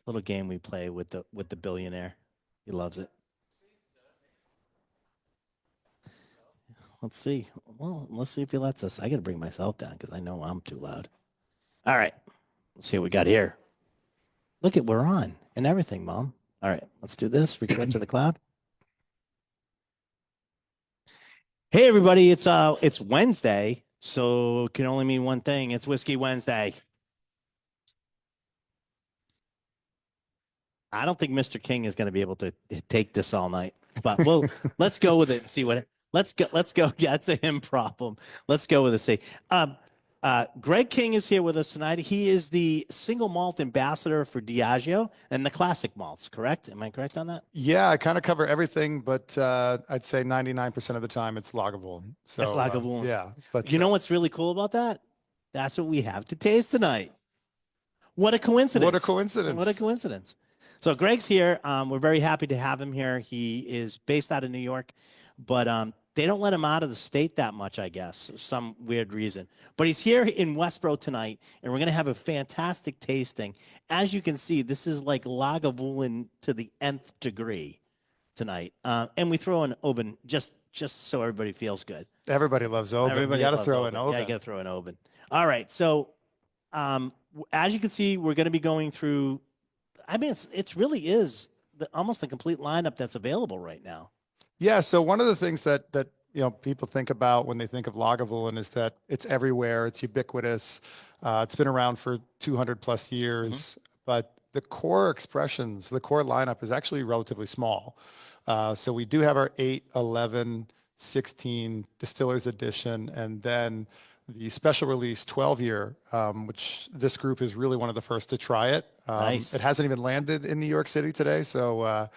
little game we play with the billionaire. He loves it. Let's see. Well, let's see if he lets us. I got to bring myself down because I know I'm too loud. All right. Let's see what we got here. Look at we're on and everything, Mom. All right. Let's do this. Record to the cloud. Hey, everybody. It's Wednesday, so it can only mean one thing. It's Whiskey Wednesday. I don't think Mr. King is going to be able to take this all night, but let's go with it and see what. Let's go. Yeah, it's a him problem. Let's go with it. See, Greg King is here with us tonight. He is the single malt ambassador for Diageo and the classic malts. Correct? Am I correct on that? Yeah, I kind of cover everything, but I'd say 99% of the time it's Lagavulin. So It's Lagavulin. yeah, but you know what's really cool about that? That's what we have to taste tonight. What a coincidence! What a coincidence! What a coincidence! So Greg's here. We're very happy to have him here. He is based out of New York, but they don't let him out of the state that much, I guess, for some weird reason. But he's here in Westboro tonight, and we're going to have a fantastic tasting. As you can see, this is like Lagavulin to the nth degree tonight. And we throw in Oban just so everybody feels good. Everybody loves Oban. Everybody you got to loves throw in Oban. Oban. Yeah, you got to throw in Oban. All right. So as you can see, we're going to be going through. I mean, it's really is almost the complete lineup that's available right now. Yeah. So one of the things that people think about when they think of Lagavulin is that it's everywhere. It's ubiquitous. It's been around for 200 plus years, but the core expressions, the core lineup is actually relatively small. So we do have our 8, 11, 16 distillers edition, and then the special release 12-year, which this group is really one of the first to try it. Nice. It hasn't even landed in New York City today, so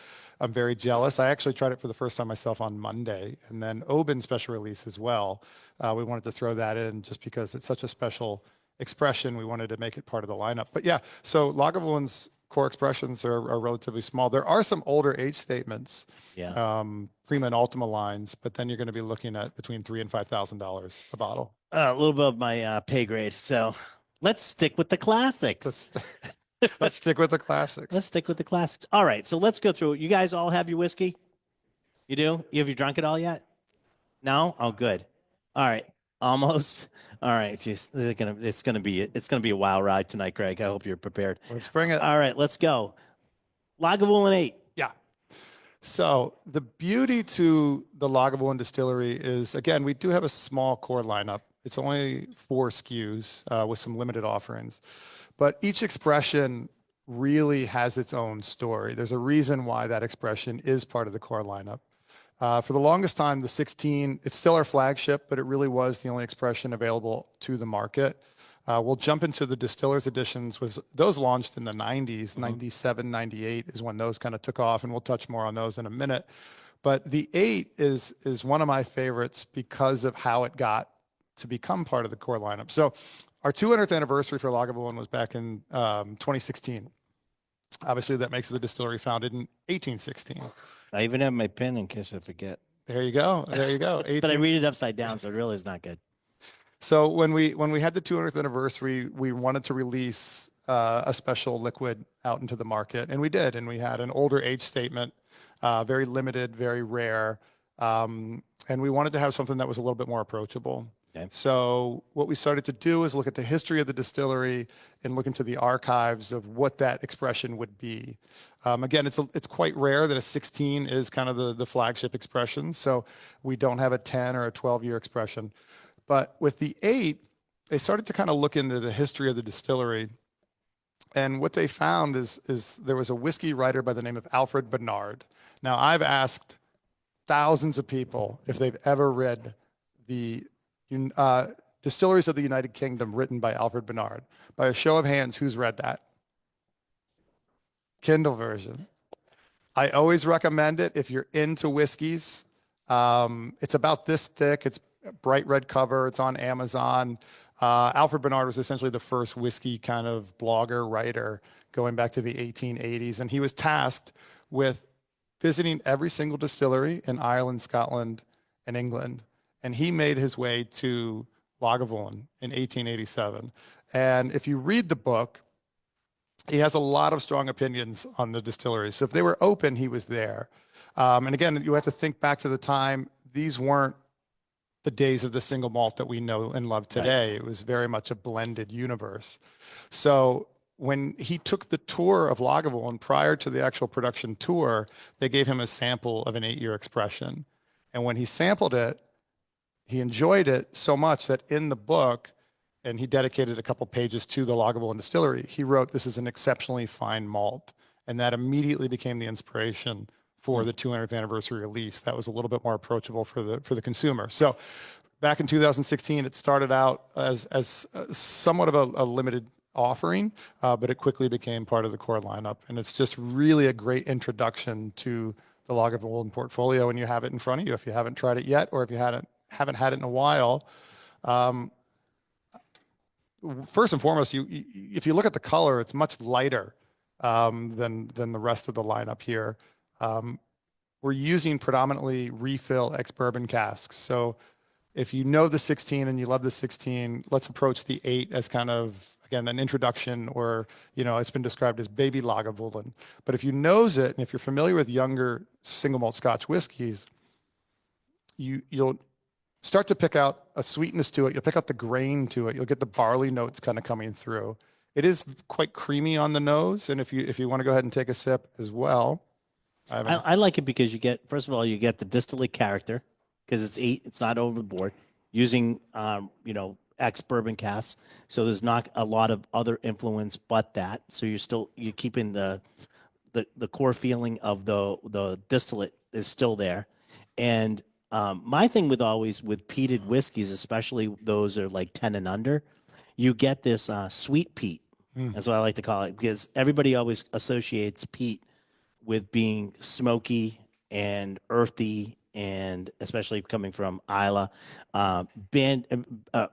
I'm very jealous. I actually tried it for the first time myself on Monday, and then Oban special release as well. We wanted to throw that in just because it's such a special expression. We wanted to make it part of the lineup. But yeah, so Lagavulin's core expressions are relatively small. There are some older age statements, Prima and Ultima lines, but then you're going to be looking at between $3,000 and $5,000 a bottle. A little bit of my pay grade. So let's stick with the classics. Let's stick with the classics. Let's stick with the classics. All right. So let's go through it. You guys all have your whiskey? You do? Have you drunk it all yet? No? Oh, good. All right. Almost. All right. Jeez, it's gonna be a wild ride tonight, Greg. I hope you're prepared. Let's bring it. All right, let's go. Lagavulin 8. Yeah. So the beauty to the Lagavulin distillery is, again, we do have a small core lineup. It's only 4 SKUs with some limited offerings, but each expression really has its own story. There's a reason why that expression is part of the core lineup. For the longest time, the 16, it's still our flagship, but it really was the only expression available to the market. We'll jump into the distillers editions. Those launched in the 90s, 97, 98 is when those kind of took off, and we'll touch more on those in a minute. But the 8 is one of my favorites because of how it got to become part of the core lineup. So our 200th anniversary for Lagavulin was back in 2016. Obviously, that makes the distillery founded in 1816. I even have my pen in case I forget. There you go. There you go. But I read it upside down, so it really is not good. So when we had the 200th anniversary, we wanted to release a special liquid out into the market, and we did. And we had an older age statement, very limited, very rare, and we wanted to have something that was a little bit more approachable. Okay. So what we started to do is look at the history of the distillery and look into the archives of what that expression would be. Again, it's quite rare that a 16 is kind of the flagship expression. So we don't have a 10 or a 12-year expression. But with the 8, they started to kind of look into the history of the distillery. And what they found is there was a whiskey writer by the name of Alfred Bernard. Now, I've asked thousands of people if they've ever read the Distilleries of the United Kingdom written by Alfred Bernard. By a show of hands, who's read that? Kindle version. I always recommend it if you're into whiskeys. It's about this thick. It's a bright red cover. It's on Amazon. Alfred Bernard was essentially the first whiskey kind of blogger, writer going back to the 1880s. And he was tasked with visiting every single distillery in Ireland, Scotland, and England. And he made his way to Lagavulin in 1887. And if you read the book, He has a lot of strong opinions on the distillery. So if they were open, he was there. And again, you have to think back to the time. These weren't the days of the single malt that we know and love Right. today. It was very much a blended universe. So when he took the tour of Lagavulin prior to the actual production tour, they gave him a sample of an 8-year expression. And when he sampled it, he enjoyed it so much that in the book, and he dedicated a couple pages to the Lagavulin distillery, he wrote, "This is an exceptionally fine malt." And that immediately became the inspiration for the 200th anniversary release. That was a little bit more approachable for the consumer. So back in 2016, it started out as somewhat of a limited offering, but it quickly became part of the core lineup. And it's just really a great introduction to the Lagavulin portfolio, and you have it in front of you if you haven't tried it yet, or if you haven't had it in a while. First and foremost, if you look at the color, it's much lighter than the rest of the lineup here. We're using predominantly refill ex-bourbon casks. So if you know the 16 and you love the 16, let's approach the 8 as kind of, again, an introduction, or, it's been described as baby Lagavulin. But if you nose it, and if you're familiar with younger single malt Scotch whiskeys, you'll start to pick out a sweetness to it. You'll pick out the grain to it. You'll get the barley notes kind of coming through. It is quite creamy on the nose. And if you want to go ahead and take a sip as well. I like it because first of all, you get the distillate character because it's 8, it's not overboard, using, ex bourbon casks. So there's not a lot of other influence but that. So you're keeping the core feeling of the distillate is still there. And my thing with peated whiskeys, especially those are like 10 and under, you get this sweet peat. That's what I like to call it, because everybody always associates peat with being smoky and earthy, and especially coming from Isla,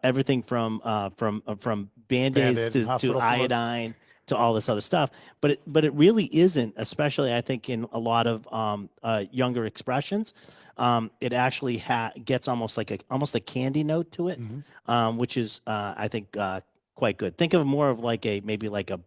everything from Band-Aids to iodine to all this other stuff. But it really isn't, especially I think in a lot of younger expressions. It actually gets almost a candy note to it, which is I think quite good. Think of more of maybe like a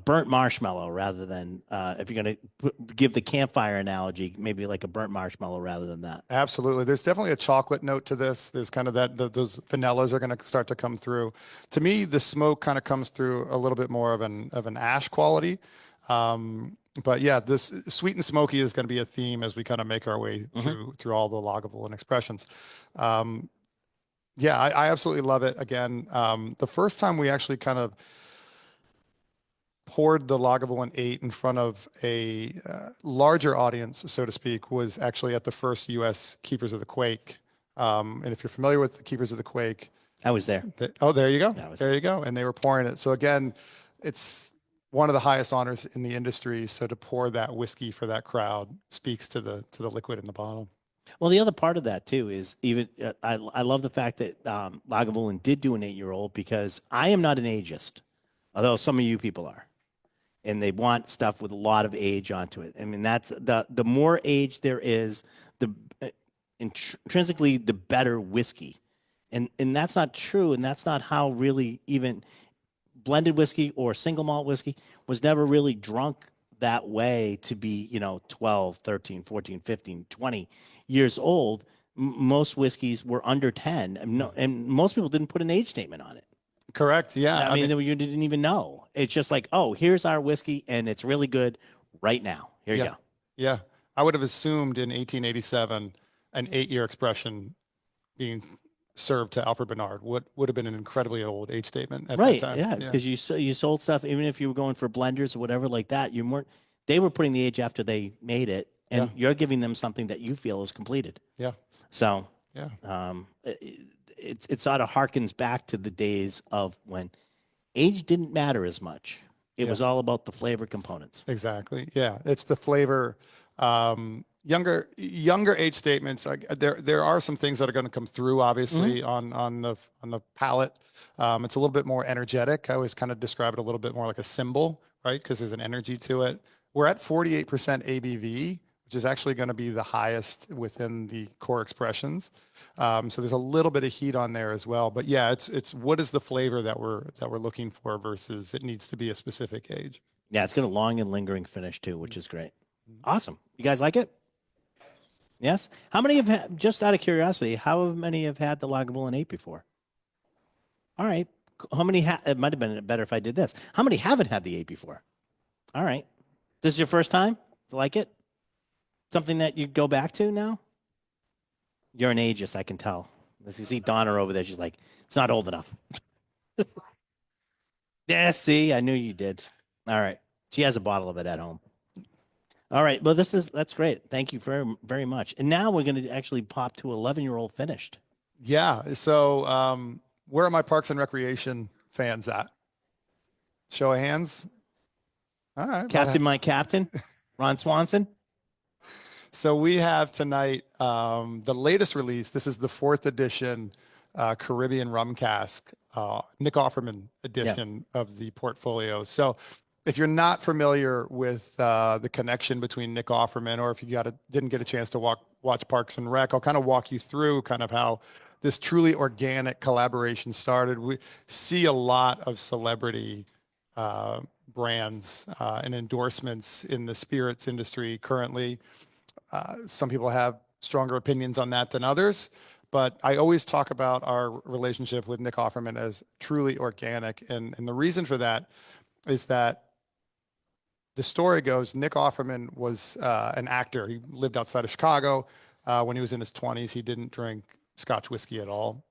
burnt marshmallow rather than, if you're going to give the campfire analogy, maybe like a burnt marshmallow rather than that. Absolutely. There's definitely a chocolate note to this. There's kind of those vanillas are going to start to come through. To me, the smoke kind of comes through a little bit more of an ash quality. But yeah, this sweet and smoky is going to be a theme as we kind of make our way through all the Lagavulin expressions. Yeah, I absolutely love it. Again, the first time we actually kind of poured the Lagavulin 8 in front of a larger audience, so to speak, was actually at the first U.S. Keepers of the Quake. And if you're familiar with the Keepers of the Quake, I was there. There you go. There you go. And they were pouring it. So again, it's one of the highest honors in the industry. So to pour that whiskey for that crowd speaks to the liquid in the bottle. Well, the other part of that too is even I love the fact that Lagavulin did do an 8-year-old, because I am not an ageist, although some of you people are. And they want stuff with a lot of age onto it. I mean, that's the more age there is, the intrinsically the better whiskey, and that's not true, and that's not how really even blended whiskey or single malt whiskey was never really drunk that way to be 12, 13, 14, 15, 20 years old. Most whiskeys were under 10, and most people didn't put an age statement on it. Correct. Yeah. I mean, you didn't even know. It's just like, oh, here's our whiskey, and it's really good right now. Here you go. Yeah. I would have assumed in 1887, an 8-year expression being served to Alfred Bernard would have been an incredibly old age statement at that time. Yeah, because you sold stuff, even if you were going for blenders or whatever like that, they were putting the age after they made it, and you're giving them something that you feel is completed. Yeah. So it sort of harkens back to the days of when age didn't matter as much. It was all about the flavor components. Exactly. Yeah. It's the flavor. Younger age statements. There are some things that are going to come through, obviously, on the palate. It's a little bit more energetic. I always kind of describe it a little bit more like a symbol, right? Because there's an energy to it. We're at 48% ABV, which is actually going to be the highest within the core expressions. So there's a little bit of heat on there as well. But yeah, it's what is the flavor that we're looking for versus it needs to be a specific age. Yeah, it's got a long and lingering finish too, which is great. Awesome. You guys like it? Yes. How many have had, just out of curiosity, how many have had the Lagavulin 8 before? All right. How many it might have been better if I did this. How many haven't had the 8 before? All right. This is your first time? Like it? Something that you go back to now? You're an ageist, I can tell. As you see Donna over there, she's like, it's not old enough. Yeah, see, I knew you did. All right. She has a bottle of it at home. All right. Well, that's great. Thank you very, very much. And now we're going to actually pop to 11-year-old finished. Yeah. So where are my Parks and Recreation fans at? Show of hands. All right. Captain, my captain, Ron Swanson. So we have tonight the latest release. This is the 4th edition Caribbean rum cask, Nick Offerman edition of the portfolio. So if you're not familiar with the connection between Nick Offerman, or if you didn't get a chance to watch Parks and Rec, I'll kind of walk you through kind of how this truly organic collaboration started. We see a lot of celebrity brands and endorsements in the spirits industry currently. Some people have stronger opinions on that than others, but I always talk about our relationship with Nick Offerman as truly organic. And the reason for that is that the story goes, Nick Offerman was an actor. He lived outside of Chicago. When he was in his 20s, he didn't drink Scotch whiskey at all,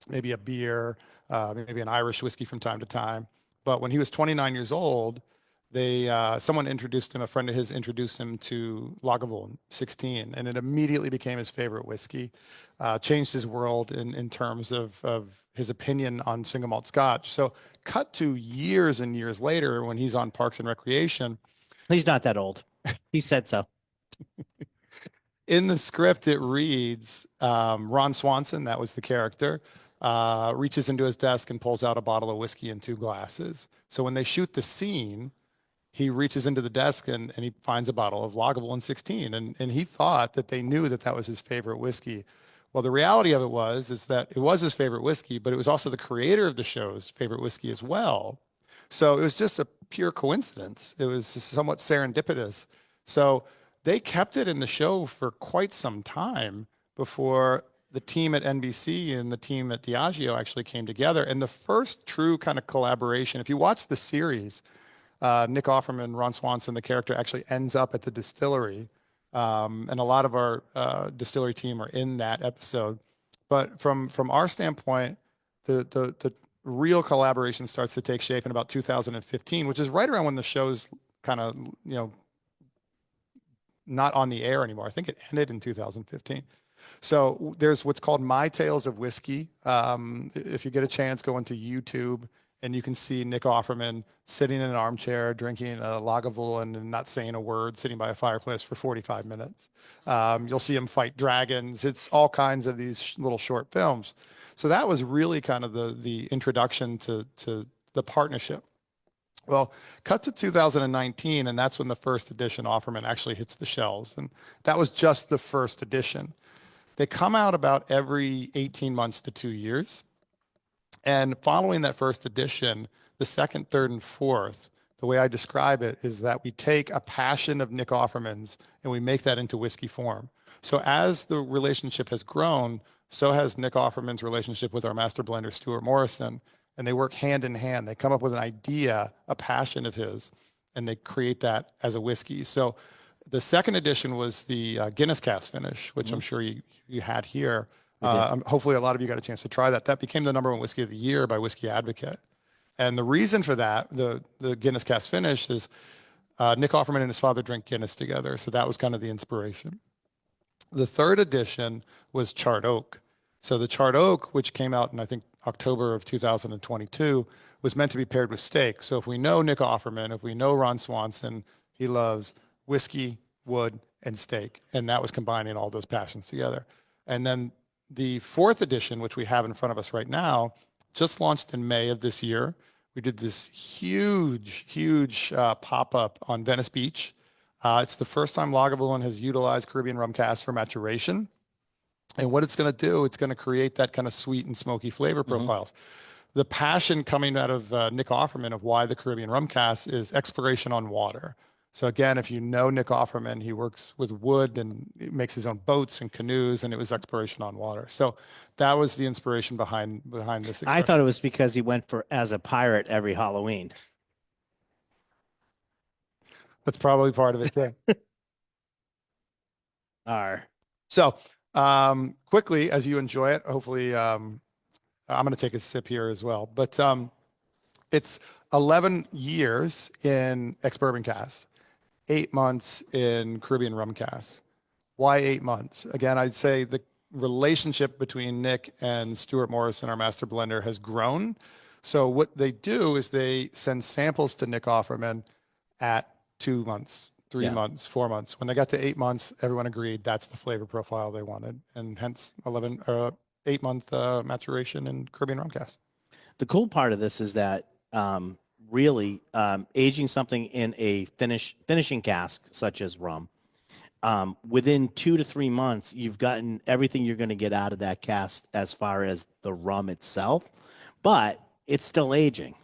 maybe a beer, maybe an Irish whiskey from time to time. But when he was 29 years old, someone introduced him, a friend of his introduced him to Lagavulin 16, and it immediately became his favorite whiskey. Changed his world in terms of his opinion on single malt Scotch. So cut to years and years later when he's on Parks and Recreation. He's not that old. He said so. In the script, it reads, Ron Swanson, that was the character, reaches into his desk and pulls out a bottle of whiskey and 2 glasses. So when they shoot the scene, he reaches into the desk and he finds a bottle of Lagavulin 16. And he thought that they knew that that was his favorite whiskey. Well, the reality of it is that it was his favorite whiskey, but it was also the creator of the show's favorite whiskey as well. So it was just a pure coincidence. It was somewhat serendipitous. So they kept it in the show for quite some time before the team at NBC and the team at Diageo actually came together. And the first true kind of collaboration, if you watch the series, Nick Offerman, Ron Swanson, the character, actually ends up at the distillery. And a lot of our distillery team are in that episode. But from our standpoint, the real collaboration starts to take shape in about 2015, which is right around when the show's kind of, not on the air anymore. I think it ended in 2015. So there's what's called My Tales of Whiskey. If you get a chance, go into YouTube and you can see Nick Offerman sitting in an armchair, drinking a Lagavulin and not saying a word, sitting by a fireplace for 45 minutes. You'll see him fight dragons. It's all kinds of these little short films. So that was really kind of the introduction to the partnership. Well, cut to 2019, and that's when the first edition Offerman actually hits the shelves. And that was just the first edition. They come out about every 18 months to 2 years. And following that first edition, the second, third, and fourth, the way I describe it is that we take a passion of Nick Offerman's and we make that into whiskey form. So as the relationship has grown, so has Nick Offerman's relationship with our master blender, Stuart Morrison, and they work hand in hand. They come up with an idea, a passion of his, and they create that as a whiskey. So the second edition was the Guinness cask finish, which I'm sure you had here. Hopefully a lot of you got a chance to try that. That became the #1 whiskey of the year by Whiskey Advocate. And the reason for that, the Guinness cask finish, is Nick Offerman and his father drank Guinness together. So that was kind of the inspiration. The third edition was Charred Oak. So the Charred Oak, which came out in, I think, October of 2022, was meant to be paired with steak. So if we know Nick Offerman, if we know Ron Swanson, he loves whiskey, wood, and steak. And that was combining all those passions together. And then the fourth edition, which we have in front of us right now, just launched in May of this year. We did this huge pop-up on Venice Beach. It's the first time Lagavulin has utilized Caribbean rum casks for maturation. And what it's going to do, it's going to create that kind of sweet and smoky flavor profiles. The passion coming out of Nick Offerman of why the Caribbean rum cask is exploration on water. So again, if you know Nick Offerman, he works with wood and he makes his own boats and canoes, and it was exploration on water. So that was the inspiration behind this I expression. thought it was because he went for as a pirate every Halloween. That's probably part of it too. Or So quickly, as you enjoy it, hopefully I'm going to take a sip here as well. But it's 11 years in ex-bourbon cask, 8 months in Caribbean rum cask. Why 8 months? Again, I'd say the relationship between Nick and Stuart Morrison, our master blender, has grown. So what they do is they send samples to Nick Offerman at 2 months, 3 months, 4 months. When they got to 8 months, everyone agreed that's the flavor profile they wanted, and hence 8 month maturation in Caribbean rum cask. the cool part of this is that really aging something in a finishing cask such as rum, within 2 to 3 months, you've gotten everything you're going to get out of that cask as far as the rum itself, but it's still aging.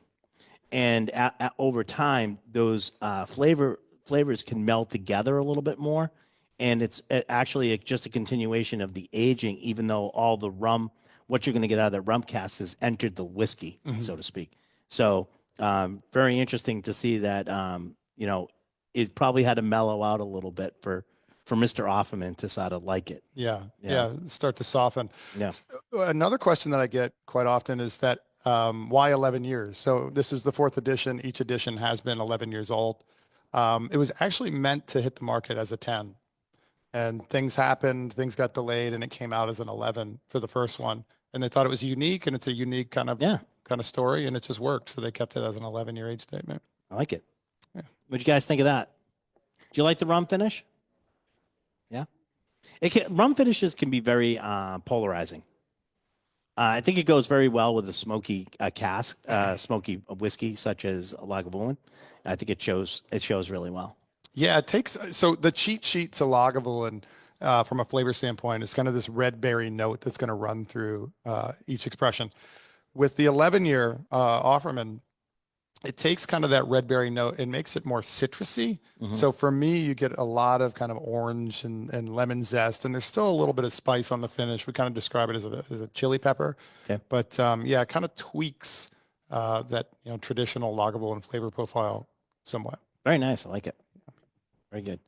And over time, those flavors can meld together a little bit more, and it's actually just a continuation of the aging, even though all the rum, what you're going to get out of that rum cask, has entered the whiskey, so to speak. So very interesting to see that it probably had to mellow out a little bit for Mr. Offerman to sort of like it. Yeah, start to soften. Yeah. Another question that I get quite often is that why 11 years? So this is the fourth edition. Each edition has been 11 years old. It was actually meant to hit the market as a 10, and things happened, things got delayed, and it came out as an 11 for the first one. And they thought it was unique, and it's a unique kind of story, and it just worked. So they kept it as an 11-year age statement. I like it. Yeah. What'd you guys think of that? Do you like the rum finish? Yeah. Rum finishes can be very polarizing. I think it goes very well with a smoky cask, smoky whiskey such as Lagavulin. I think it shows really well. Yeah, it takes so the cheat sheet to Lagavulin from a flavor standpoint is kind of this red berry note that's going to run through each expression. With the 11-year Offerman, it takes kind of that red berry note and makes it more citrusy. So for me, you get a lot of kind of orange and lemon zest, and there's still a little bit of spice on the finish. We kind of describe it as a chili pepper. Okay. But yeah, it kind of tweaks that traditional Lagavulin flavor profile somewhat. Very nice. I like it. Very good.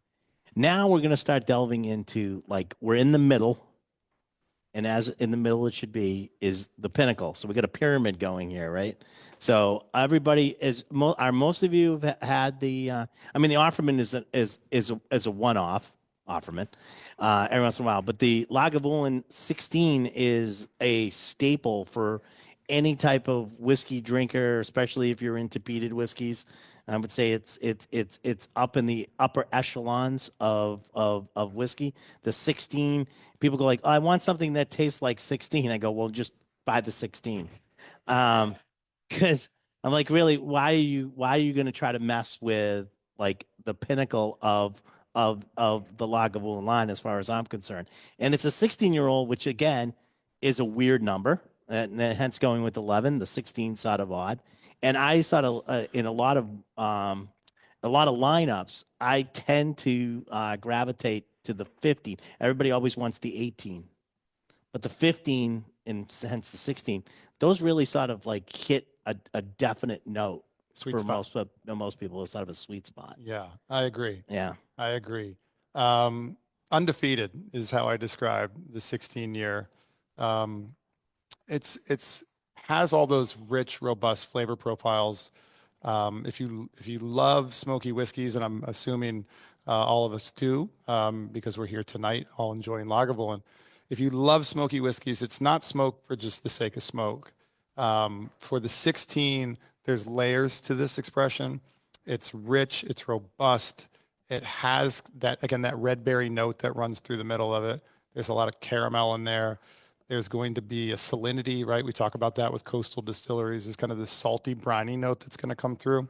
Now we're going to start delving into, like, we're in the middle, and as in the middle it should be is the pinnacle. So we got a pyramid going here, right? So everybody are most of you have had the I mean, the Offerman is a one-off Offerman every once in a while, but the Lagavulin 16 is a staple for any type of whiskey drinker, especially if you're into peated whiskeys. I would say it's up in the upper echelons of whiskey. The 16, people go like, oh, I want something that tastes like 16. I go, well, just buy the 16. Because I'm like, really, why are you going to try to mess with like the pinnacle of the Lagavulin line as far as I'm concerned? And it's a 16-year-old, which again is a weird number, and hence going with 11. The 16 sort of odd. And I sort of in a lot of lineups, I tend to gravitate to the 15. Everybody always wants the 18, but the 15 and hence the 16, those really sort of like hit a definite note Sweet for spot. most people. It's sort of a sweet spot. Yeah, I agree. Yeah. I agree. Undefeated is how I describe the 16-year. It's has all those rich, robust flavor profiles. If you love smoky whiskeys, and I'm assuming all of us do, because we're here tonight, all enjoying Lagavulin. If you love smoky whiskeys, it's not smoke for just the sake of smoke. For the 16, there's layers to this expression. It's rich, it's robust. It has that, again, that red berry note that runs through the middle of it. There's a lot of caramel in there. There's going to be a salinity, right? We talk about that with coastal distilleries. There's kind of this salty, briny note that's going to come through.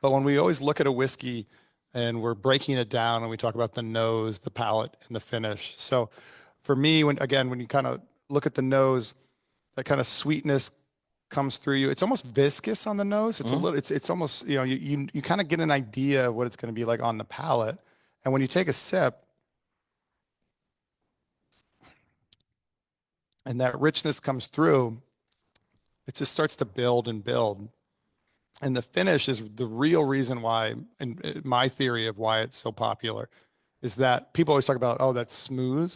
But when we always look at a whiskey, and we're breaking it down, and we talk about the nose, the palate, and the finish. So for me, when you kind of look at the nose, that kind of sweetness comes through you. It's almost viscous on the nose. It's a little, it's almost, you kind of get an idea of what it's going to be like on the palate. And when you take a sip and that richness comes through, it just starts to build and build. And the finish is the real reason why, and my theory of why it's so popular, is that people always talk about, oh, that's smooth,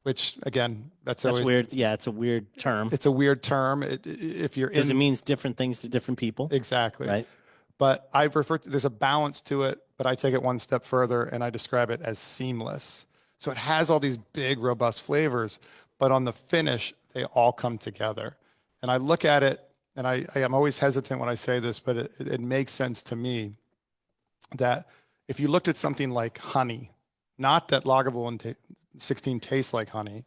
which again, that's always weird. Yeah, it's a weird term it's a weird term. If you're because it in means different things to different people, exactly, right? but I refer to there's a balance to it, but I take it one step further and I describe it as seamless. So it has all these big, robust flavors, but on the finish, they all come together. And I look at it, and I am always hesitant when I say this, but it makes sense to me that if you looked at something like honey, not that Lagavulin 16 tastes like honey,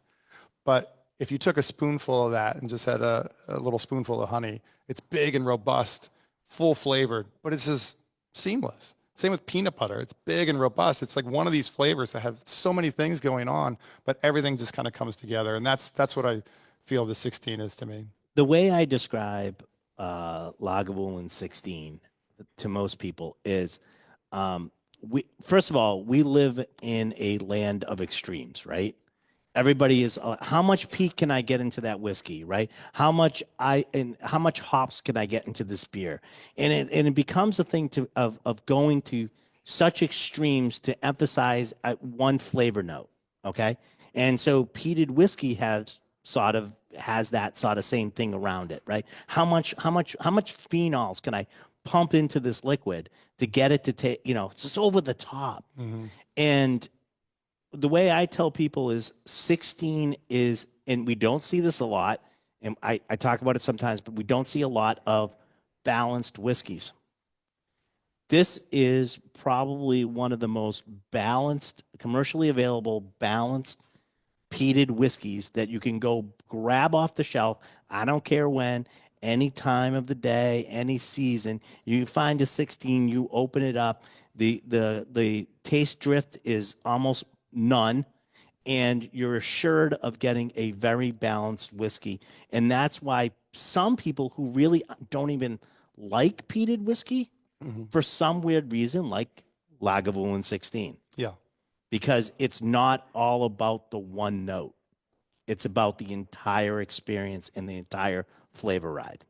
but if you took a spoonful of that and just had a little spoonful of honey, it's big and robust, full flavored, but it's just seamless. Same with peanut butter. It's big and robust. It's like one of these flavors that have so many things going on, but everything just kind of comes together. And that's what I feel the 16 is to me. The way I describe Lagavulin 16 to most people is we first of all, we live in a land of extremes, right? Everybody is how much peat can I get into that whiskey, right? How much hops can I get into this beer? And it becomes a thing of going to such extremes to emphasize one flavor note, okay? And so peated whiskey has that sort of same thing around it, right? How much phenols can I pump into this liquid to get it to take, just over the top. And the way I tell people is 16 is, and we don't see this a lot, and I talk about it sometimes, but we don't see a lot of balanced whiskeys. This is probably one of the most balanced, commercially available, balanced peated whiskeys that you can go grab off the shelf. I don't care when, any time of the day, any season. You find a 16, you open it up. The taste drift is almost none, and you're assured of getting a very balanced whiskey. And that's why some people who really don't even like peated whiskey, for some weird reason, like Lagavulin 16, Yeah, because it's not all about the one note. It's about the entire experience and the entire flavor ride.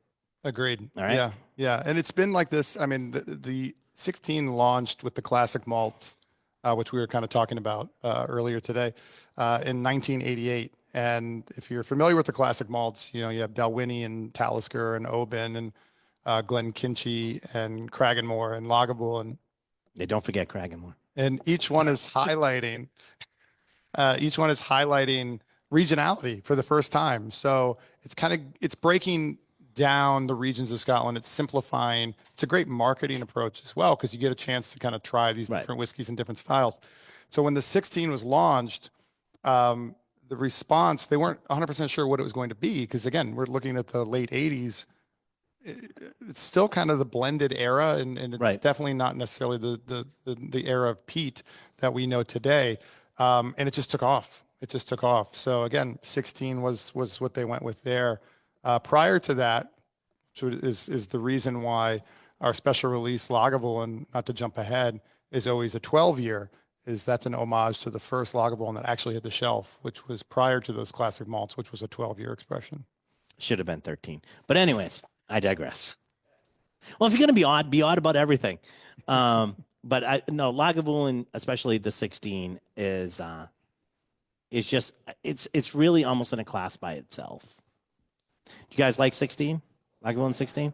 agreed. All right. Yeah, yeah. And it's been like this. I mean, the 16 launched with the classic malts, which we were kind of talking about earlier today, in 1988. And if you're familiar with the classic malts, you have Dalwhinnie and Talisker and Oban and Glenkinchie and Cragganmore and Lagavulin, They don't forget Cragganmore. and each one is highlighting regionality for the first time. So it's breaking down the regions of Scotland. It's simplifying. It's a great marketing approach as well, because you get a chance to kind of try these Right. different whiskeys and different styles. So when the 16 was launched, the response, they weren't 100% sure what it was going to be, because again, we're looking at the late 80s. It's still kind of the blended era, and it's Right. definitely not necessarily the era of peat that we know today. And it just took off. It just took off. So again, 16 was what they went with there. Prior to that, which is the reason why our special release Lagavulin, not to jump ahead, is always a 12-year. That's an homage to the first Lagavulin that actually hit the shelf, which was prior to those classic malts, which was a 12-year expression. Should have been 13. But anyways, I digress. Well, if you're going to be odd about everything. But no, Lagavulin, especially the 16, is just it's really almost in a class by itself. Do you guys like 16? Lagavulin 16?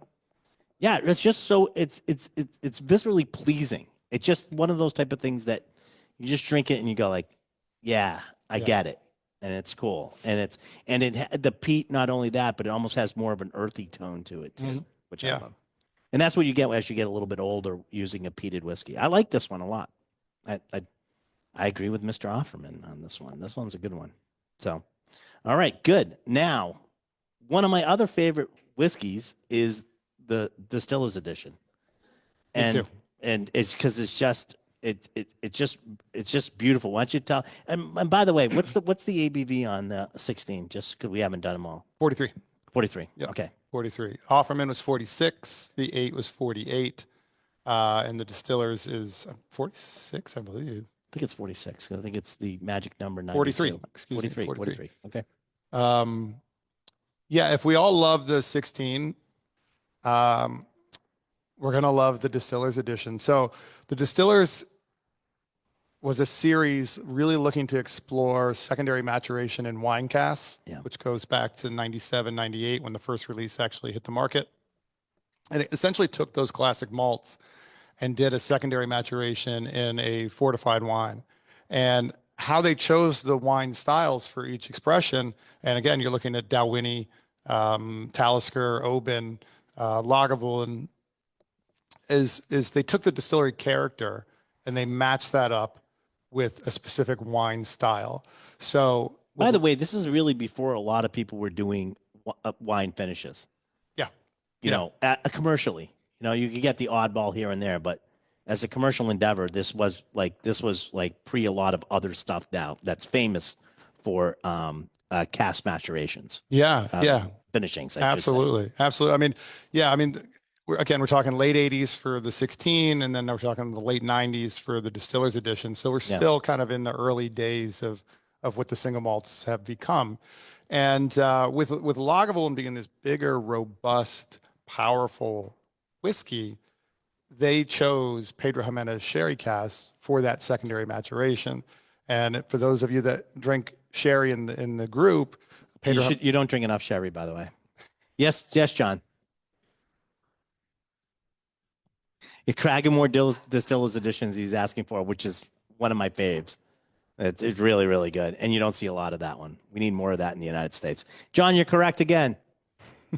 Yeah, it's just so it's viscerally pleasing. It's just one of those type of things that you just drink it and you go like, yeah, I Yeah. get it. And it's cool. And the peat, not only that, but it almost has more of an earthy tone to it too, which I Yeah. love. And that's what you get as you get a little bit older using a peated whiskey. I like this one a lot. I agree with Mr. Offerman on this one. This one's a good one. So, all right, good. Now, one of my other favorite whiskeys is the Distiller's Edition. Me too. And it's because it's just it's just beautiful. Why don't you tell? And by the way, what's the ABV on the 16? Just because we haven't done them all. 43. 43. Yep. Okay. 43. Offerman was 46. The 8 was 48. And the Distillers is 46, I believe. I think it's 46. I think it's the magic number 92. 43. Excuse 43. me. 43. Okay. Yeah, if we all love the 16, we're going to love the Distillers edition. So the Distillers was a series really looking to explore secondary maturation in wine casks, which goes back to 97, 98 when the first release actually hit the market. And it essentially took those classic malts and did a secondary maturation in a fortified wine. And how they chose the wine styles for each expression, and again, you're looking at Dalwhinnie, Talisker, Oban, Lagavulin, is they took the distillery character and they matched that up with a specific wine style. So, by the way, this is really before a lot of people were doing wine finishes. Yeah. You know, commercially. You know, you could get the oddball here and there, but as a commercial endeavor, this was like pre a lot of other stuff now that's famous for cask maturations. Finishings. Absolutely. I mean, we're talking late 80s for the 16, and then we're talking the late 90s for the Distillers edition. So we're still kind of in the early days of what the single malts have become. And with Lagavulin being this bigger, robust, powerful whiskey, they chose Pedro Jimenez sherry casks for that secondary maturation. And for those of you that drink sherry in the group, you don't drink enough sherry, by the way. Yes, John. Cragganmore Distillers editions he's asking for, which is one of my faves. It's really, really good. And you don't see a lot of that one. We need more of that in the United States. John, you're correct again.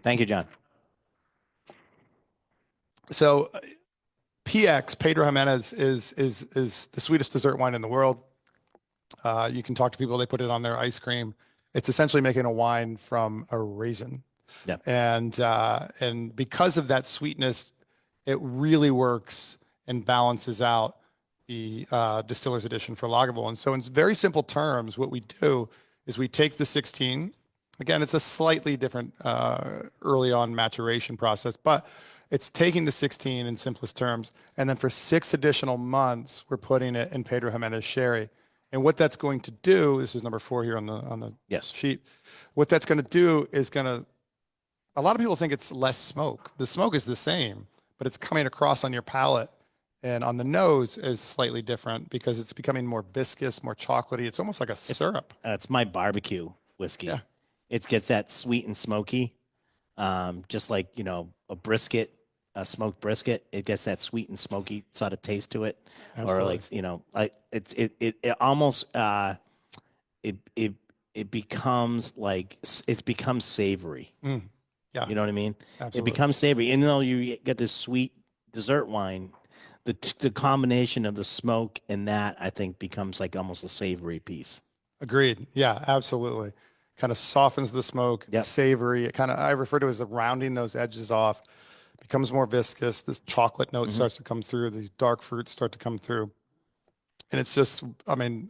Thank you, John. So PX, Pedro Jimenez, is the sweetest dessert wine in the world. You can talk to people, they put it on their ice cream. It's essentially making a wine from a raisin. Yeah. And because of that sweetness, it really works and balances out the Distillers edition for Lagavulin. And so in very simple terms, what we do is we take the 16. Again, it's a slightly different early on maturation process, but it's taking the 16 in simplest terms. And then for 6 additional months, we're putting it in Pedro Jimenez sherry. And what that's going to do, this is number 4 here on the sheet. What that's going to do is a lot of people think it's less smoke. The smoke is the same, but it's coming across on your palate and on the nose is slightly different because it's becoming more viscous, more chocolatey. It's almost like a syrup. It's my barbecue whiskey. Yeah. It gets that sweet and smoky, just like, a brisket, a smoked brisket. It gets that sweet and smoky sort of taste to it. Absolutely. Or like, it almost, it becomes like, it becomes savory. Yeah. You know what I mean? Absolutely. It becomes savory. And though you get this sweet dessert wine, the combination of the smoke and that, I think, becomes like almost a savory piece. Agreed. Yeah, absolutely. Kind of softens the smoke, savory. It I refer to it as rounding those edges off, becomes more viscous. This chocolate note starts to come through. These dark fruits start to come through. And it's just, one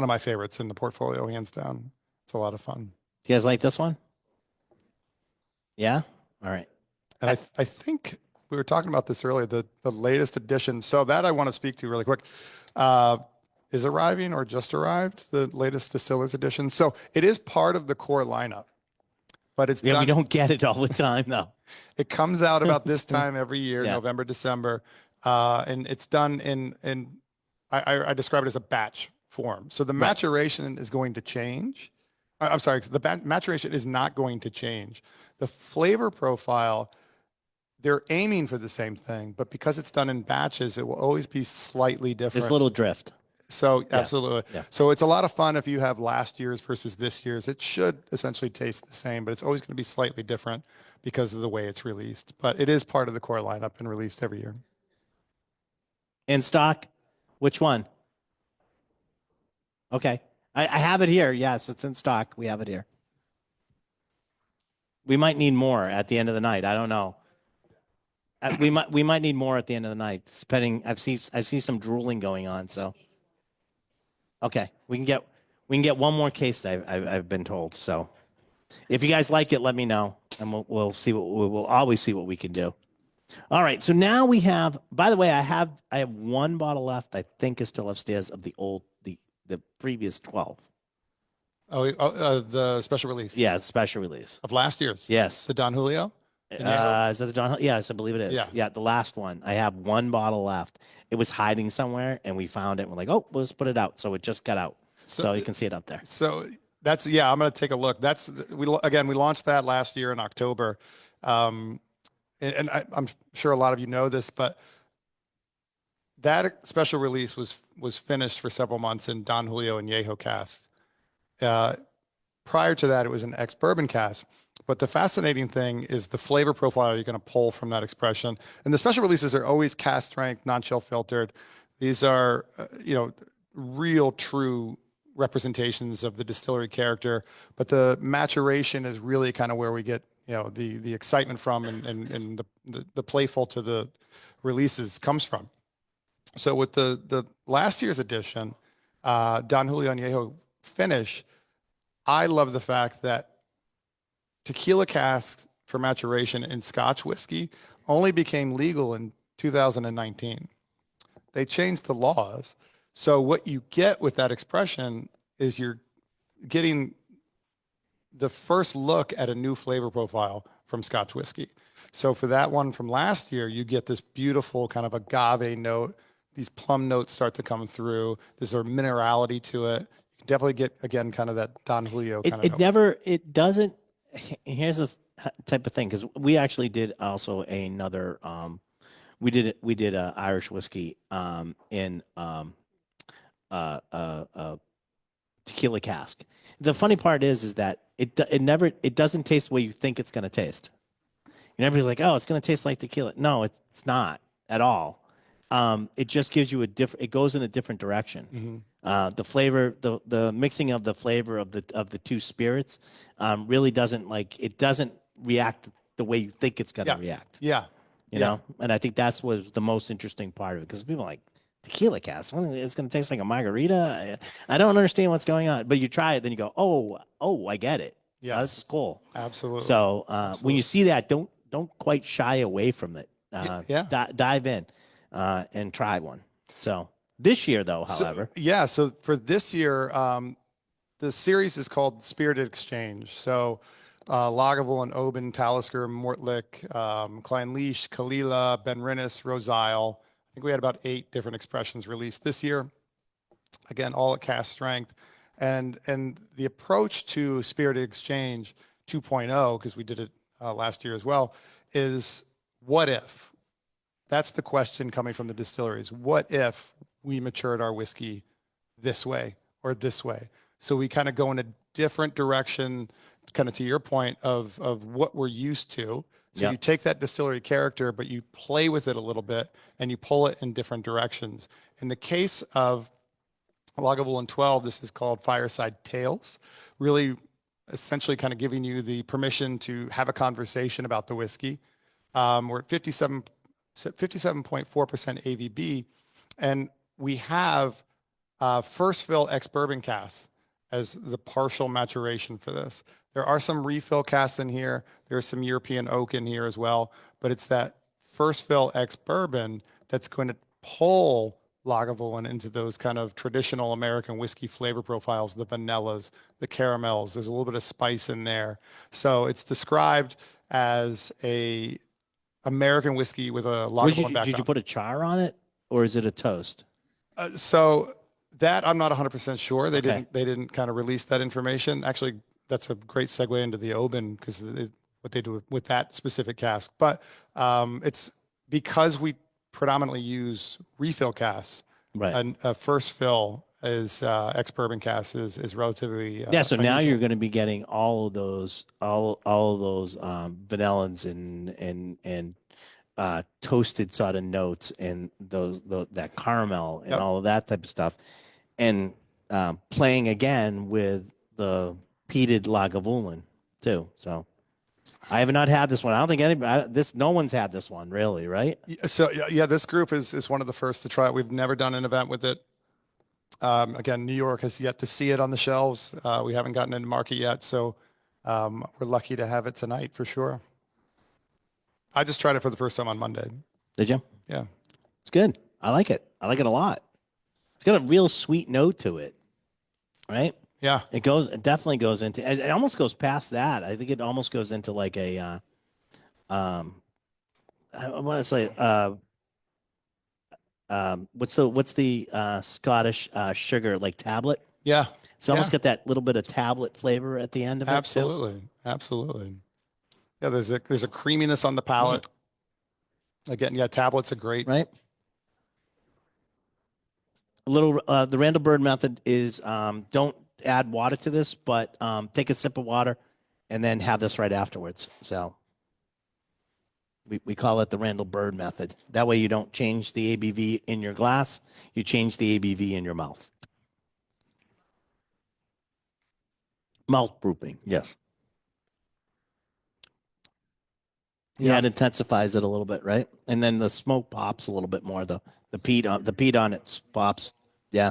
of my favorites in the portfolio, hands down. It's a lot of fun. You guys like this one? Yeah? All right. And I think we were talking about this earlier, the latest edition. So that I want to speak to really quick. Is arriving or just arrived, the latest Distillers edition. So it is part of the core lineup, but it's we don't get it all the time though. It comes out about this time every year, November, December, and it's done in I describe it as a batch form. So the maturation is going to change. I'm sorry, the maturation is not going to change. The flavor profile, they're aiming for the same thing, but because it's done in batches, it will always be slightly different. There's a little drift. So absolutely. Yeah. So it's a lot of fun if you have last year's versus this year's. It should essentially taste the same, but it's always going to be slightly different because of the way it's released. But it is part of the core lineup and released every year. In stock? Which one? Okay. I have it here. Yes, it's in stock. We have it here. We might need more at the end of the night. I don't know. we might need more at the end of the night. Depending, I see some drooling going on. So okay, we can get one more case. I've been told. So if you guys like it, let me know, and we'll see we'll always see what we can do. All right. So now we have. By the way, I have one bottle left. I think is still upstairs of the previous 12. The special release. Yeah, it's special release Of last year's. Yes. The Don Julio. Añejo? Is that the John? Yes, I believe it is. Yeah. Yeah, the last one. I have one bottle left. It was hiding somewhere, and we found it. And we're like, oh, let's put it out. So it just got out. So you can see it up there. So that's I'm going to take a look. We launched that last year in October, and I'm sure a lot of you know this, but that special release was finished for several months in Don Julio Añejo cask. Prior to that, it was an ex-bourbon cask. But the fascinating thing is the flavor profile you're going to pull from that expression. And the special releases are always cask strength, non-chill filtered. These are, real, true representations of the distillery character. But the maturation is really kind of where we get, the excitement from, and the playful to the releases comes from. So with the last year's edition, Don Julio Añejo finish, I love the fact that tequila casks for maturation in Scotch whiskey only became legal in 2019. They changed the laws. So what you get with that expression is you're getting the first look at a new flavor profile from Scotch whiskey. So for that one from last year, you get this beautiful kind of agave note. These plum notes start to come through. There's a minerality to it. You can definitely get, again, kind of that Don Julio kind of note. It doesn't. Here's the type of thing, because we actually did also another. We did a Irish whiskey in tequila cask. The funny part is that it doesn't taste the way you think it's going to taste. And everybody's like, oh, it's going to taste like tequila. No, it's not at all. It just gives you it goes in a different direction. Mm-hmm. The flavor, the mixing of the flavor of the two spirits, really doesn't react the way you think it's going to react. Yeah. You know? And I think that's was the most interesting part of it, because people are like, tequila cask, it's going to taste like a margarita. I don't understand what's going on, but you try it, then you go, oh, I get it. Yeah. This is cool. Absolutely. So when you see that, don't quite shy away from it. Dive in and try one. So this year, though, however. So for this year, the series is called Spirited Exchange. So Lagavulin, Oban, Talisker, Mortlick, Clynelish, Kalila, Benrinnes, Rosile. I think we had about 8 different expressions released this year. Again, all at cask strength. And the approach to Spirited Exchange 2.0, because we did it last year as well, is what if? That's the question coming from the distilleries. What if we matured our whiskey this way or this way? So we kind of go in a different direction, kind of to your point of what we're used to. So you take that distillery character, but you play with it a little bit and you pull it in different directions. In the case of Lagavulin 12, this is called Fireside Tales, really essentially kind of giving you the permission to have a conversation about the whiskey. We're at 57.4% AVB, and we have first fill ex-bourbon casks as the partial maturation for this. There are some refill casks in here. There's some European oak in here as well, but it's that first fill ex-bourbon that's going to pull Lagavulin into those kind of traditional American whiskey flavor profiles, the vanillas, the caramels. There's a little bit of spice in there. So it's described as a American whiskey with a Lagavulin background. Did you put a char on it, or is it a toast? So that I'm not 100% sure. They didn't kind of release that information. Actually, that's a great segue into the Oban, because what they do with that specific cask. But it's because we predominantly use refill casks. Right. And first fill is ex-bourbon cask is relatively so unusual. Now you're going to be getting all of those vanillins and toasted sort of notes, and that caramel and all of that type of stuff, and playing again with the peated Lagavulin too. So I have not had this one. I don't think anybody, no one's had this one really, right? So yeah, this group is one of the first to try it. We've never done an event with it. Again, New York has yet to see it on the shelves. We haven't gotten into market yet, so we're lucky to have it tonight for sure. I just tried it for the first time on Monday. Did you? Yeah. It's good. I like it. I like it a lot. It's got a real sweet note to it, right? Yeah. It definitely goes into, it almost goes past that. I think it almost goes into like a, I want to say, what's the Scottish sugar like tablet? Yeah. It's almost got that little bit of tablet flavor at the end of it. Absolutely. Absolutely. Yeah. There's a creaminess on the palate. Again, yeah, tablets are great. Right. A little, the Randall Bird method is don't add water to this, but take a sip of water and then have this right afterwards. So we call it the Randall Bird method. That way you don't change the ABV in your glass, you change the ABV in your mouth. Mouth proofing, yes. Yeah, it intensifies it a little bit, right? And then the smoke pops a little bit more. The peat on it pops. Yeah.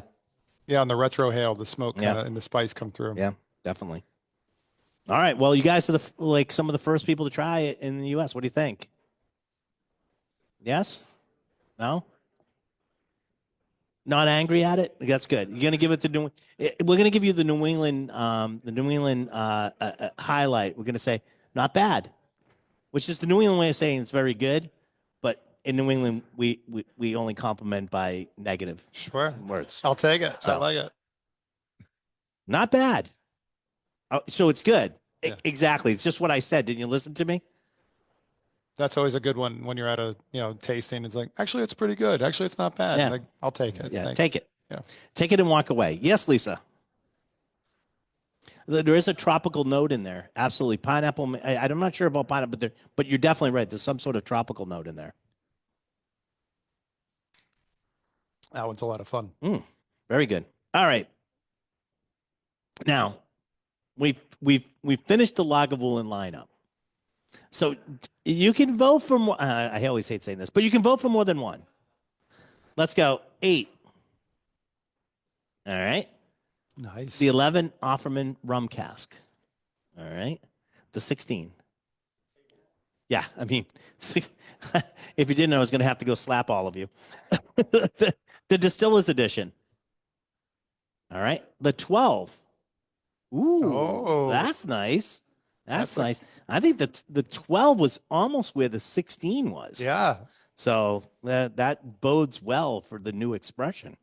Yeah, on the retro hail, the smoke kind of and the spice come through. Yeah, definitely. All right. Well, you guys are some of the first people to try it in the U.S. What do you think? Yes? No? Not angry at it? That's good. You're gonna give it to we're gonna give you the New England highlight. We're gonna say not bad, which is the New England way of saying it's very good, but in New England we only compliment by negative words. I'll take it. So, I like it. Not bad. Oh, so it's good. Yeah. Exactly. It's just what I said. Didn't you listen to me? That's always a good one when you're at a tasting. It's like, actually, it's pretty good. Actually, it's not bad. Yeah. Like, I'll take it. Yeah, Thanks. take it. Yeah. Take it and walk away. Yes, Lisa. There is a tropical note in there. Absolutely. Pineapple. I'm not sure about pineapple, but you're definitely right. There's some sort of tropical note in there. That one's a lot of fun. Very good. All right. Now, we've finished the Lagavulin lineup. So you can vote for more. I always hate saying this, but you can vote for more than one. Let's go. 8. All right. Nice. The 11 Offerman rum cask. All right. The 16. Yeah, I mean, if you didn't know, I was going to have to go slap all of you. the Distiller's Edition. All right. The 12. Ooh, that's nice. That's nice. I think the 12 was almost where the 16 was. Yeah. So that bodes well for the new expression.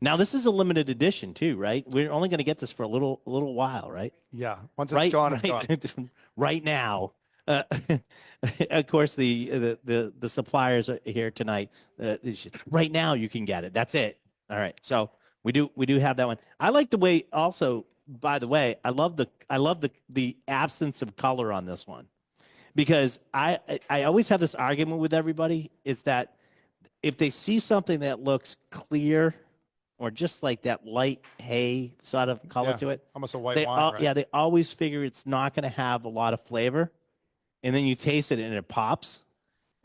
Now this is a limited edition too, right? We're only going to get this for a little while, right? Yeah. Once it's gone, it's gone. Right now. Of course, the suppliers are here tonight. Right now, you can get it. That's it. All right. So we do have that one. I like the way. Also, by the way, I love the absence of color on this one, because I always have this argument with everybody is that if they see something that looks clear or just like that light hay sort of color to it, almost a white wine. Right? Yeah, they always figure it's not going to have a lot of flavor. And then you taste it and it pops.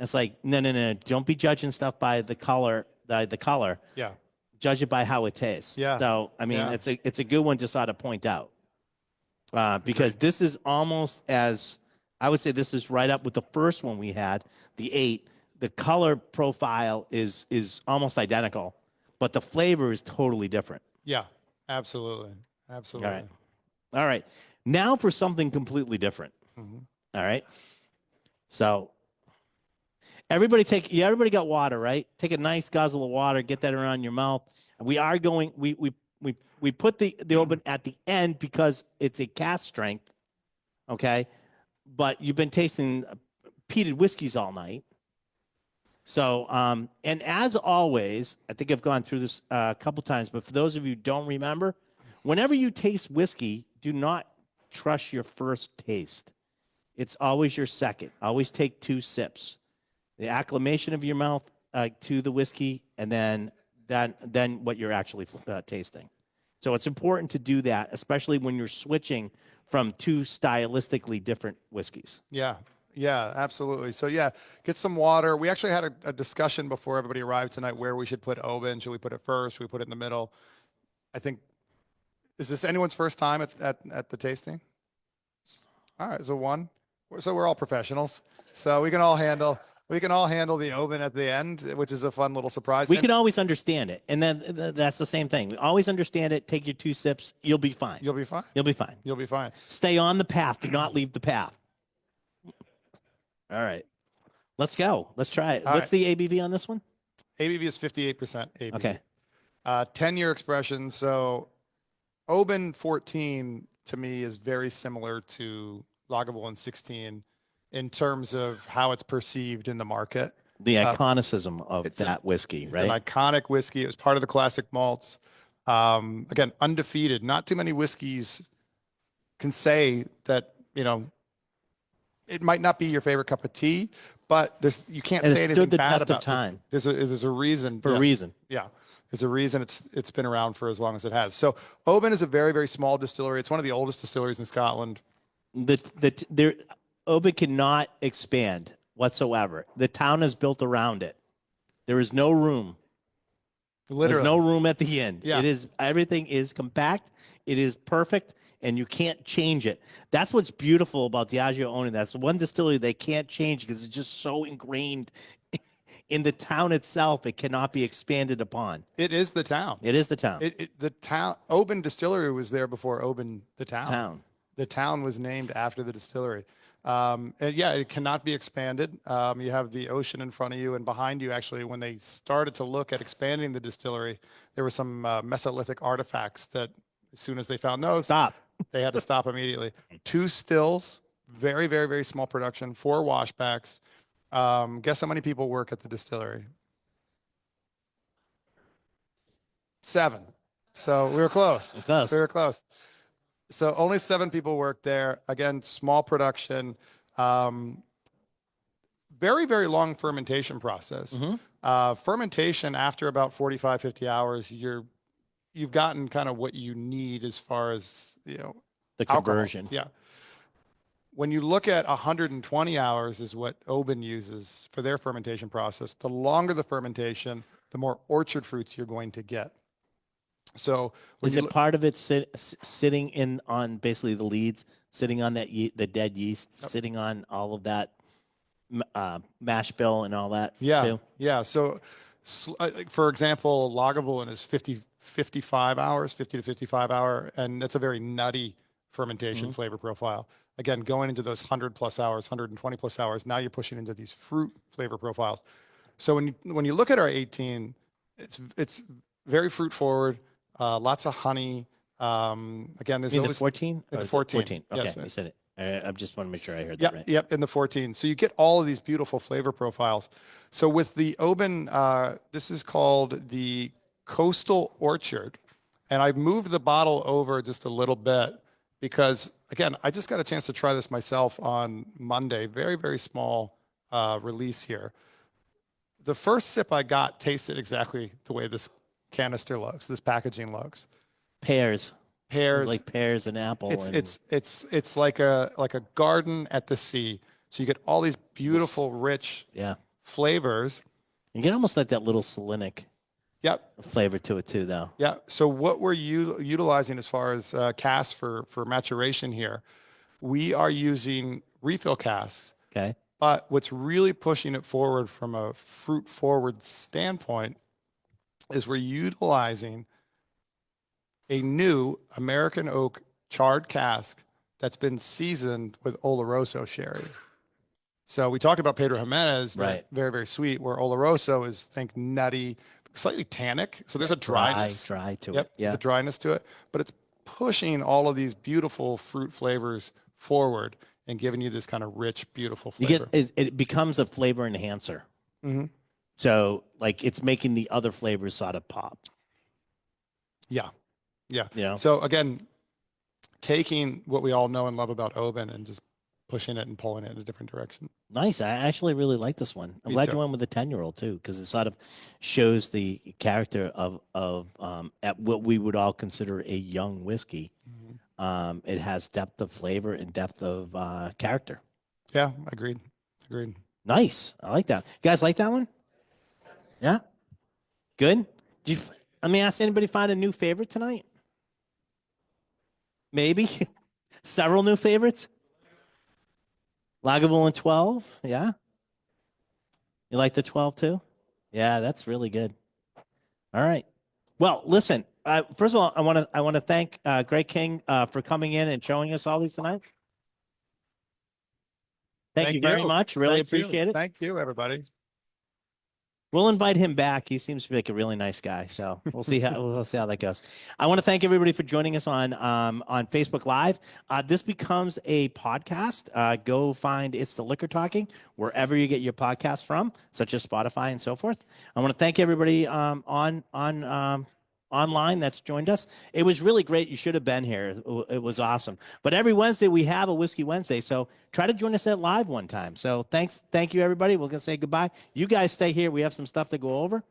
It's like, no. Don't be judging stuff by the color. The color. Yeah. Judge it by how it tastes. Yeah. So, I mean, it's a good one to sort of point out. Because this is almost as, I would say this is right up with the first one we had, the 8. The color profile is almost identical, but the flavor is totally different. Yeah, absolutely. Absolutely. All right. Now for something completely different. Mm-hmm. All right. So everybody got water, right? Take a nice guzzle of water, get that around your mouth. We are going, we put the open at the end because it's a cask strength. Okay. But you've been tasting peated whiskeys all night. So, and as always, I think I've gone through this a couple times, but for those of you who don't remember, whenever you taste whiskey, do not trust your first taste. It's always your second. Always take 2 sips. The acclimation of your mouth to the whiskey, and then what you're actually tasting. So it's important to do that, especially when you're switching from two stylistically different whiskeys. Yeah. Yeah, absolutely. So yeah, get some water. We actually had a discussion before everybody arrived tonight where we should put Oban. Should we put it first? Should we put it in the middle? I think, is this anyone's first time at the tasting? All right, so one. So we're all professionals. So we can all handle the Oban at the end, which is a fun little surprise. We And can always understand it. And then that's the same thing. We always understand it. Take your 2 sips. You'll be fine. you'll be fine. You'll be fine. You'll be fine. Stay on the path. Do not leave the path. All right. Let's go. Let's try it. All What's the ABV on this one? ABV is 58% ABV. Okay. 10-year expression. So Oban 14 to me is very similar to Lagavulin 16 in terms of how it's perceived in the market. The iconicism of that whiskey, It's right? an iconic whiskey. It was part of the classic malts. Again, undefeated. Not too many whiskeys can say that, it might not be your favorite cup of tea, but you can't And say it anything stood the bad test of about it. time. There's a reason. For a reason. Yeah. There's a reason it's been around for as long as it has. So Oban is a very, very small distillery. It's one of the oldest distilleries in Scotland. Oban cannot expand whatsoever. The town is built around it. There is no room. Literally. There's no room at the end. Yeah. Everything is compact. It is perfect, and you can't change it. That's what's beautiful about Diageo owning. That's one distillery they can't change because it's just so ingrained in the town itself. It cannot be expanded upon. It is the town. It is the town. The town, Oban Distillery was there before Oban, the town. The town was named after the distillery. And yeah, it cannot be expanded. You have the ocean in front of you, and behind you, actually, when they started to look at expanding the distillery, there were some Mesolithic artifacts that as soon as they found those, Stop. they had to stop immediately. 2 stills, very, very, very small production, 4 washbacks. Guess how many people work at the distillery? 7. So we were close. Close. We were close. So only 7 people work there. Again, small production. Very, very long fermentation process. Fermentation after about 45, 50 hours, you've gotten kind of what you need as far as, The alcohol. conversion. Yeah. When you look at 120 hours is what Oban uses for their fermentation process. The longer the fermentation, the more orchard fruits you're going to get. So Is it part of it sitting in on basically the leads, sitting on that the dead yeast, sitting on all of that mash bill and all that? Yeah, too? yeah. So, for example, Lagavulin is 55 hours, 50 to 55 hour, and that's a very nutty fermentation flavor profile. Again, going into those 100 plus hours, 120 plus hours, now you're pushing into these fruit flavor profiles. So when you look at our 18, it's very fruit forward, lots of honey. Again, there's In always the 14? in the 14. Okay, Yes. you said it. I just want to make sure I heard Yep, that right. yep, in the 14. So you get all of these beautiful flavor profiles. So with the Oban, this is called the Coastal Orchard. And I've moved the bottle over just a little bit because, again, I just got a chance to try this myself on Monday. Very, very small release here. The first sip I got tasted exactly the way this canister looks, this packaging looks. Pears. Pears. Like pears and apple. It's like a garden at the sea. So you get all these beautiful, rich flavors. You get almost like that little salinic flavor to it too, though. Yeah. So what we're utilizing as far as casks for maturation here, we are using refill casks. Okay. But what's really pushing it forward from a fruit forward standpoint is we're utilizing a new American oak charred cask that's been seasoned with Oloroso sherry. So we talked about Pedro Jimenez, right? Very, very sweet, where Oloroso is, think, nutty, slightly tannic. So there's a dryness. Dry to it. Yeah. There's a dryness to it, but it's pushing all of these beautiful fruit flavors forward and giving you this kind of rich, beautiful flavor. It becomes a flavor enhancer. So like it's making the other flavors sort of pop. Yeah. Yeah. Yeah. So again, taking what we all know and love about Oban and just pushing it and pulling it in a different direction. Nice. I actually really like this one. I'm Me glad too. you went with the 10-year-old too, because it sort of shows the character of at what we would all consider a young whiskey. It has depth of flavor and depth of character. Yeah, agreed. Agreed. Nice. I like that. You guys like that one? Yeah. Good. Did you, let me ask anybody find a new favorite tonight? Maybe several new favorites. Lagavulin 12. Yeah. You like the 12 too? Yeah, that's really good. All right. Well, listen. First of all, I want to thank Greg King for coming in and showing us all these tonight. Thank you very much. Really appreciate it. Thank you, everybody. We'll invite him back. He seems to be like a really nice guy. So we'll see how that goes. I want to thank everybody for joining us on Facebook Live. This becomes a podcast. Go find It's the Liquor Talking wherever you get your podcasts from, such as Spotify and so forth. I want to thank everybody online that's joined us. It was really great. You should have been here. It was awesome. But every Wednesday we have a Whiskey Wednesday, so try to join us at live one time. So thank you everybody. We're gonna say goodbye. You guys stay here. We have some stuff to go over.